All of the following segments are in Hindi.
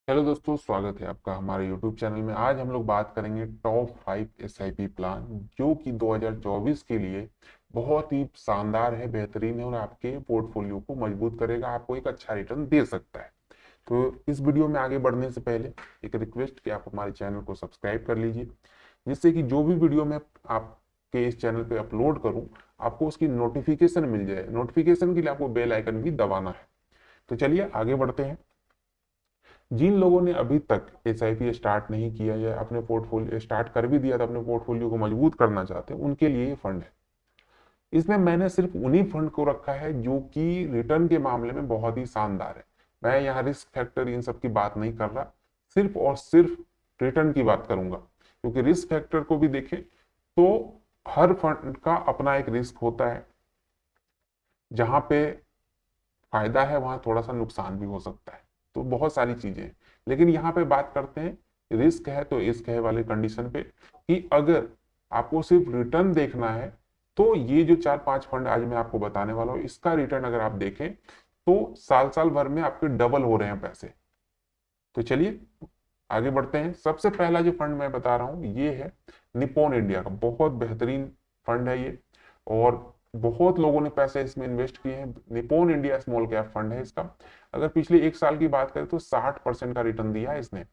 हेलो दोस्तों, स्वागत है आपका हमारे यूट्यूब चैनल में। आज हम लोग बात करेंगे टॉप 5 एसआईपी प्लान जो कि 2024 के लिए बहुत ही शानदार है, बेहतरीन है और आपके पोर्टफोलियो को मजबूत करेगा, आपको एक अच्छा रिटर्न दे सकता है। तो इस वीडियो में आगे बढ़ने से पहले एक रिक्वेस्ट कि आप हमारे चैनल को सब्सक्राइब कर लीजिए, जिससे कि जो भी वीडियो मैं आपके इस चैनल पे अपलोड करूं आपको उसकी नोटिफिकेशन मिल जाए। नोटिफिकेशन के लिए आपको बेल आइकन भी दबाना है। तो चलिए आगे बढ़ते हैं। जिन लोगों ने अभी तक एसआईपी स्टार्ट नहीं किया या अपने पोर्टफोलियो स्टार्ट कर भी दिया था, अपने पोर्टफोलियो को मजबूत करना चाहते हैं, उनके लिए ये फंड है। इसमें मैंने सिर्फ उन्हीं फंड को रखा है जो कि रिटर्न के मामले में बहुत ही शानदार है। मैं यहाँ रिस्क फैक्टर इन सब की बात नहीं कर रहा, सिर्फ और सिर्फ रिटर्न की बात करूंगा। क्योंकि रिस्क फैक्टर को भी देखें तो हर फंड का अपना एक रिस्क होता है। जहां पे फायदा है वहां थोड़ा सा नुकसान भी हो सकता है, तो बहुत सारी चीजें हैं। लेकिन यहाँ पे बात करते हैं रिस्क है तो इश्क है वाले कंडीशन पे, कि अगर आपको सिर्फ रिटर्न देखना है तो ये जो 4-5 फंड आज मैं आपको बताने वाला हूँ, इसका रिटर्न अगर आप देखें तो साल साल भर में आपके डबल हो रहे हैं पैसे। तो चलिए आगे बढ़ते हैं। सबसे पहला जो फंड मैं बता रहा हूँ ये है निप्पॉन इंडिया का। बहुत बेहतरीन फंड है ये और बहुत लोगों ने पैसे इसमें इन्वेस्ट किए हैं। Nippon India small cap fund है इसका। अगर पिछले एक साल की बात करें तो 60% का रिटर्न दिया है इसने।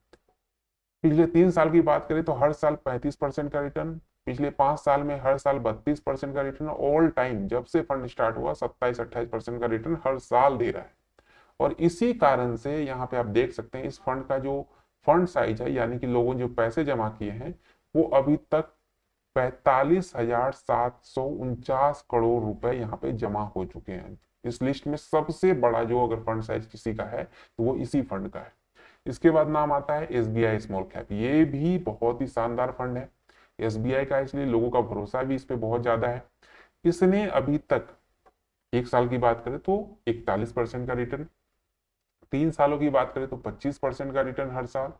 पिछले 3 साल की बात करें तो हर साल 35% का रिटर्न। पिछले 5 साल में हर साल 32% का रिटर्न। ऑल टाइम जब से फंड स्टार्ट हुआ 27-28% का रिटर्न हर साल दे रहा है। और इसी कारण से यहाँ पे आप देख सकते हैं इस फंड का जो फंड साइज है, यानी कि लोगों ने जो पैसे जमा किए हैं, वो अभी तक 45,749 करोड़ रुपए यहाँ पे जमा हो चुके हैं। इस लिस्ट में सबसे बड़ा जो अगर फंड साइज किसी का है तो वो इसी फंड का है। इसके बाद नाम आता है एसबीआई स्मॉल कैप। ये भी बहुत ही शानदार फंड है एसबीआई का, इसलिए लोगों का भरोसा भी इस पे बहुत ज्यादा है। इसने अभी तक एक साल की बात करें तो 41% का रिटर्न, 3 सालों की बात करें तो 25% का रिटर्न हर साल,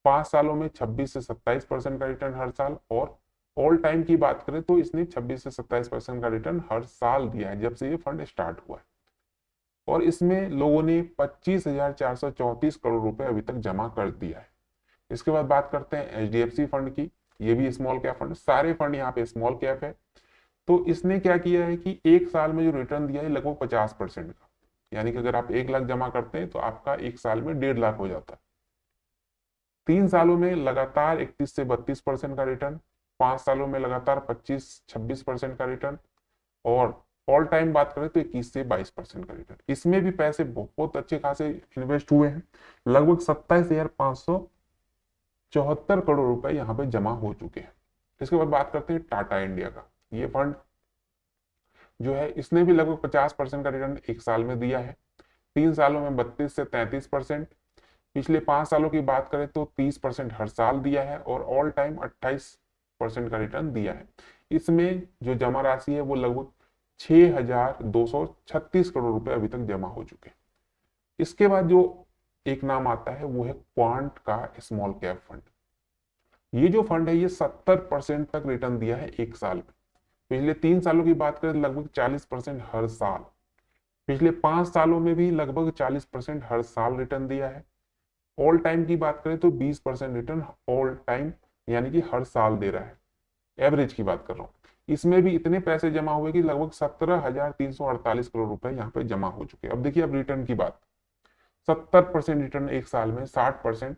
5 सालों में 26 से 27% का रिटर्न हर साल, और ऑल टाइम की बात करें तो इसने 26 से 27% का रिटर्न हर साल दिया है जब से ये फंड स्टार्ट हुआ है। और इसमें लोगों ने 25,434 करोड़ रुपए अभी तक जमा कर दिया है। इसके बाद बात करते हैं एचडीएफसी फंड की। ये भी स्मॉल कैप फंड, सारे फंड यहाँ पे स्मॉल कैप है। तो इसने क्या किया है कि एक साल में जो रिटर्न दिया है लगभग 50% का, यानी कि अगर आप 1 लाख जमा करते हैं तो आपका एक साल में 1.5 लाख हो जाता है। 3 सालों में लगातार 31 से 32% का रिटर्न, 5 सालों में लगातार 25-26% का रिटर्न, और ऑल टाइम बात करें तो 21 से 22% का रिटर्न। इसमें भी पैसे बहुत अच्छे खासे इन्वेस्ट हुए हैं। लगभग 27,574 करोड़ रुपए यहाँ पे जमा हो चुके हैं। इसके बाद बात करते हैं टाटा इंडिया का। ये फंड जो है इसने भी लगभग 50% का रिटर्न एक साल में दिया है। 3 सालों में 32 से 33%। पिछले 5 सालों की बात करें तो 30% हर साल दिया है, और ऑल टाइम 28% का रिटर्न दिया है। इसमें जो जमा राशि है वो लगभग 6,236 करोड़ रुपए अभी तक जमा हो चुके हैं। इसके बाद जो एक नाम आता है वो है क्वांट का स्मॉल कैप फंड। ये जो फंड है ये 70% तक रिटर्न दिया है एक साल में। पिछले 3 सालों की बात करें तो लगभग 40% हर साल। पिछले 5 सालों में भी लगभग 40% हर साल रिटर्न दिया है। ऑल टाइम की बात करें तो 20% रिटर्न ऑल टाइम, यानी कि हर साल दे रहा है। एवरेज की बात कर रहा हूँ। इसमें भी इतने पैसे जमा हुए कि लगभग 17,348 करोड़ रुपए यहाँ पे जमा हो चुके हैं। अब देखिए अब रिटर्न की बात, 70% रिटर्न एक साल में, 60%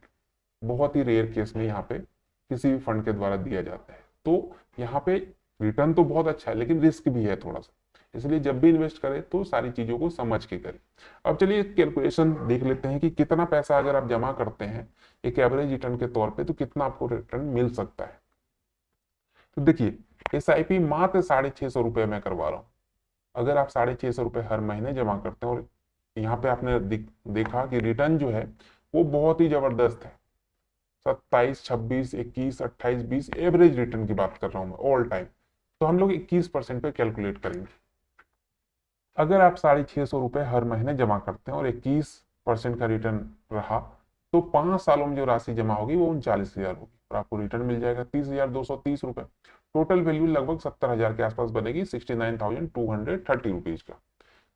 बहुत ही रेयर केस में यहाँ पे किसी भी फंड के द्वारा दिया जाता है। तो यहाँ पे रिटर्न तो बहुत अच्छा है लेकिन रिस्क भी है थोड़ा सा, इसलिए जब भी इन्वेस्ट करें तो सारी चीजों को समझ के करें। अब चलिए कैलकुलेशन देख लेते हैं कि कितना पैसा अगर आप जमा करते हैं एक एवरेज रिटर्न के तौर पे तो कितना आपको रिटर्न मिल सकता है। तो देखिए एसआईपी मात्र 650 रुपये में करवा रहा हूँ। अगर आप 650 रुपये हर महीने जमा करते हैं और यहाँ पे आपने देखा कि रिटर्न जो है वो बहुत ही जबरदस्त है। 27, 26, 21, 28, 20 एवरेज रिटर्न की बात कर रहा हूँ मैं ऑल टाइम। तो हम लोग 21% पे कैलकुलेट करेंगे। अगर आप 650 रुपये हर महीने जमा करते हैं और 21% का रिटर्न रहा तो 5 सालों में जो राशि जमा होगी वो 39,000 होगी और आपको रिटर्न मिल जाएगा 30,230 रुपए। टोटल वैल्यू लगभग 70,000 के आसपास बनेगी, 69,230 रुपीज का।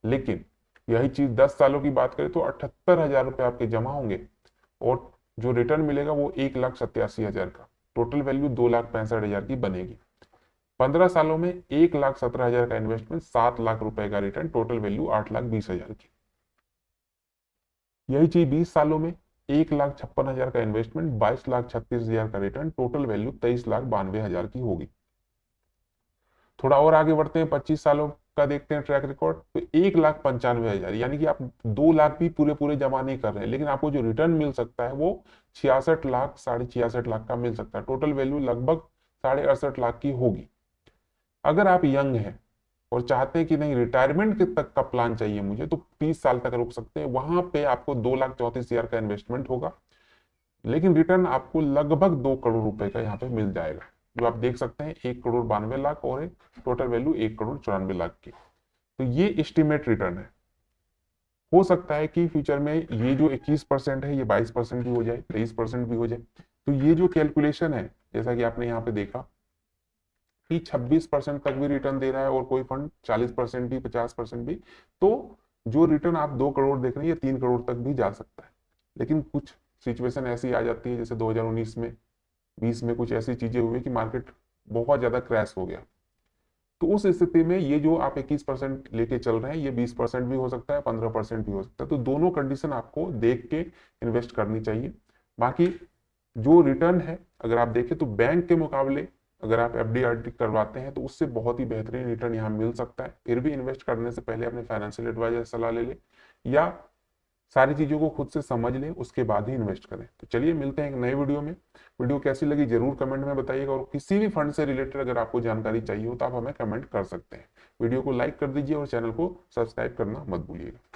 लेकिन यही चीज 10 सालों की बात करें तो 78,000 रुपए आपके जमा होंगे और जो रिटर्न मिलेगा वो 1,87,000 का, टोटल वैल्यू 2,65,000 की बनेगी। 15 सालों में 1,17,000 का इन्वेस्टमेंट, 7 लाख रुपए का रिटर्न, टोटल वैल्यू 8,20,000 की। यही चीज 20 सालों में 1,56,000 का इन्वेस्टमेंट, 22,36,000 का रिटर्न, टोटल वैल्यू 23,92,000 की होगी। थोड़ा और आगे बढ़ते हैं, 25 सालों का देखते हैं ट्रैक रिकॉर्ड, तो 1,95,000, यानी कि आप 2 लाख भी पूरे पूरे जमा नहीं कर रहे हैं, लेकिन आपको जो रिटर्न मिल सकता है वो 66 लाख, 66.5 लाख का मिल सकता है। टोटल वैल्यू लगभग 68.5 लाख की होगी। अगर आप यंग हैं और चाहते हैं कि नहीं रिटायरमेंट के तक का प्लान चाहिए मुझे, तो 30 साल तक रुक सकते हैं। वहां पे आपको 2,34,000 का इन्वेस्टमेंट होगा, लेकिन रिटर्न आपको लगभग 2 करोड़ रुपए का यहाँ पे मिल जाएगा। जो आप देख सकते हैं 1,92,00,000 और एक टोटल वैल्यू 1,94,00,000 की। तो ये एस्टिमेट रिटर्न है। हो सकता है कि फ्यूचर में ये जो 21% है ये 22% भी हो जाए, 23% भी हो जाए। तो ये जो कैलकुलेशन है, जैसा कि आपने यहाँ पे देखा कि 26% तक भी रिटर्न दे रहा है और कोई फंड 40% भी, 50% भी, तो जो रिटर्न आप 2 करोड़ देख रहे हैं ये 3 करोड़ तक भी जा सकता है। लेकिन कुछ सिचुएशन ऐसी आ जाती है, जैसे 2019 में, 20 में कुछ ऐसी चीजें हुई कि मार्केट बहुत ज्यादा क्रैश हो गया। तो उस स्थिति में ये जो आप 21% लेके चल रहे हैं, ये 20% भी हो सकता है, 15% भी हो सकता है। तो दोनों कंडीशन आपको देख के इन्वेस्ट करनी चाहिए। बाकी जो रिटर्न है अगर आप देखें तो बैंक के मुकाबले अगर आप एफडी आरडी करवाते हैं तो उससे बहुत ही बेहतरीन रिटर्न यहाँ मिल सकता है। फिर भी इन्वेस्ट करने से पहले अपने फाइनेंशियल एडवाइजर से सलाह ले लें या सारी चीजों को खुद से समझ लें, उसके बाद ही इन्वेस्ट करें। तो चलिए मिलते हैं एक नए वीडियो में। वीडियो कैसी लगी जरूर कमेंट में बताइएगा, और किसी भी फंड से रिलेटेड अगर आपको जानकारी चाहिए हो तो आप हमें कमेंट कर सकते हैं। वीडियो को लाइक कर दीजिए और चैनल को सब्सक्राइब करना मत भूलिएगा।